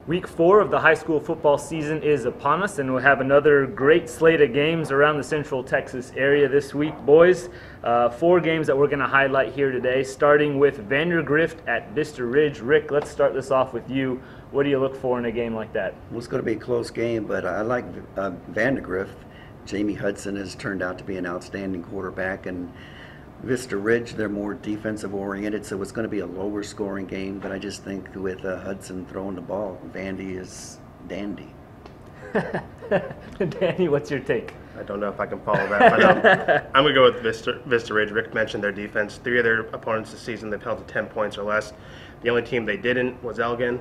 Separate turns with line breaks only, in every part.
Week 4 of the high school football season is upon us, and we'll have another great slate of games around the Central Texas area this week, boys. 4 games that we're going to highlight here today, starting with Vandergrift at Vista Ridge. Rick, let's start this off with you. What do you look for in a game like that?
Well, it's going to be a close game, but I like Vandergrift. Jamie Hudson has turned out to be an outstanding quarterback, and Vista Ridge, they're more defensive oriented, so it's going to be a lower scoring game, but I just think with Hudson throwing the ball, Vandy is dandy.
Danny, what's your take?
I don't know if I can follow that, but I'm going to go with Vista Ridge. Rick mentioned their defense. 3 of their opponents this season, they've held to 10 points or less. The only team they didn't was Elgin.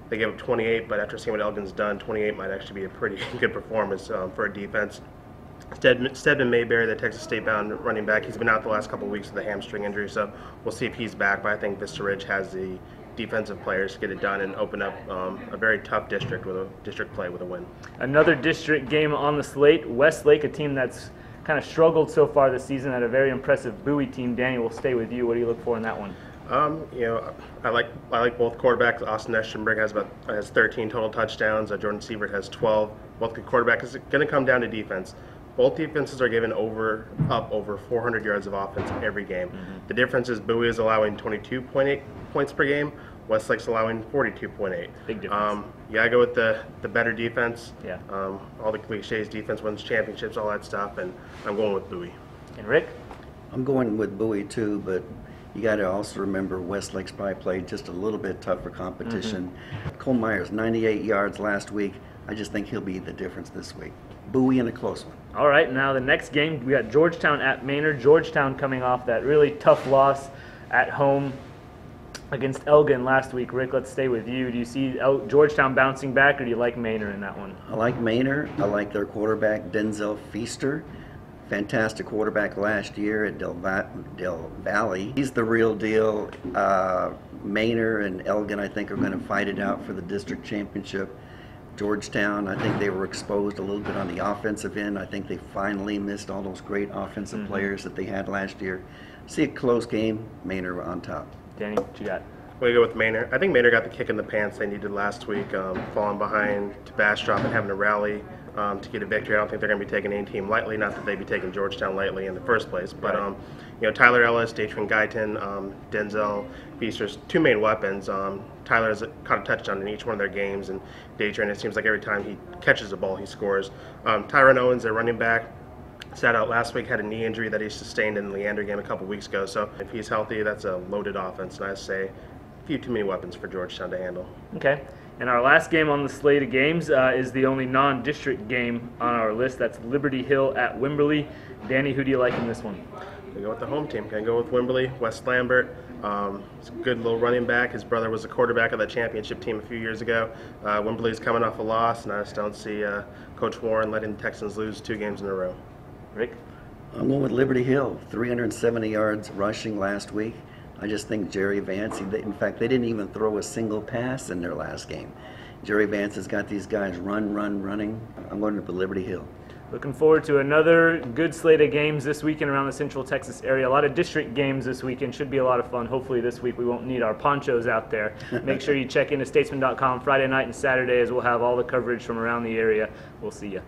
They gave up 28, but after seeing what Elgin's done, 28 might actually be a pretty good performance for a defense. Stedman Mayberry, the Texas State-bound running back, he's been out the last couple of weeks with a hamstring injury, so we'll see if he's back. But I think Vista Ridge has the defensive players to get it done and open up a very tough district with a district play with a win. Another
district game on the slate, Westlake, a team that's kind of struggled so far this season, had a very impressive Bowie team. Danny, we'll stay with you. What do you look for in that one?
I like both quarterbacks. Austin Eschenberg has 13 total touchdowns. Jordan Sievert has 12. Both good quarterbacks. It's going to come down to defense. Both defenses are giving over 400 yards of offense every game. Mm-hmm. The difference is Bowie is allowing 22.8 points per game. Westlake's allowing 42.8.
Big difference.
I go with the better defense.
Yeah.
All the cliches, defense wins championships, all that stuff, and I'm going with Bowie.
And Rick?
I'm going with Bowie too, but you got to also remember Westlake's probably played just a little bit tougher competition. Mm-hmm. Cole Myers, 98 yards last week. I just think he'll be the difference this week. Bowie in a close one.
All right, now the next game, we got Georgetown at Maynard. Georgetown coming off that really tough loss at home against Elgin last week. Rick, let's stay with you. Do you see Georgetown bouncing back, or do you like Maynard in that one?
I like Maynard. I like their quarterback, Denzel Feaster. Fantastic quarterback last year at Del Valley. He's the real deal. Maynard and Elgin, I think, are going to fight it out for the district championship. Georgetown, I think they were exposed a little bit on the offensive end. I think they finally missed all those great offensive players that they had last year. See a close game, Maynard on top.
Danny, what you got?
We go with Maynard. I think Maynard got the kick in the pants they needed last week, falling behind to Bastrop and having to rally to get a victory. I don't think they're going to be taking any team lightly. Not that they'd be taking Georgetown lightly in the first place, but right. Tyler Ellis, Datrin Guyton, Denzel Feaster's 2 main weapons. Tyler has caught a touchdown in each one of their games, and Datrin, it seems like every time he catches the ball, he scores. Tyron Owens, their running back, sat out last week, had a knee injury that he sustained in the Leander game a couple weeks ago. So if he's healthy, that's a loaded offense, and I say a few too many weapons for Georgetown to handle.
Okay. And our last game on the slate of games is the only non-district game on our list. That's Liberty Hill at Wimberley. Danny, who do you like in this one?
I go with the home team. Can I go with Wimberley? Wes Lambert. He's a good little running back. His brother was the quarterback of that championship team a few years ago. Wimberley's coming off a loss, and I just don't see Coach Warren letting the Texans lose 2 games in a row.
Rick?
I'm going with Liberty Hill. 370 yards rushing last week. I just think Jerry Vance, in fact, they didn't even throw a single pass in their last game. Jerry Vance has got these guys running. I'm going to Liberty Hill.
Looking forward to another good slate of games this weekend around the Central Texas area. A lot of district games this weekend. Should be a lot of fun. Hopefully this week we won't need our ponchos out there. Make sure you check into statesman.com Friday night and Saturday, as we'll have all the coverage from around the area. We'll see you.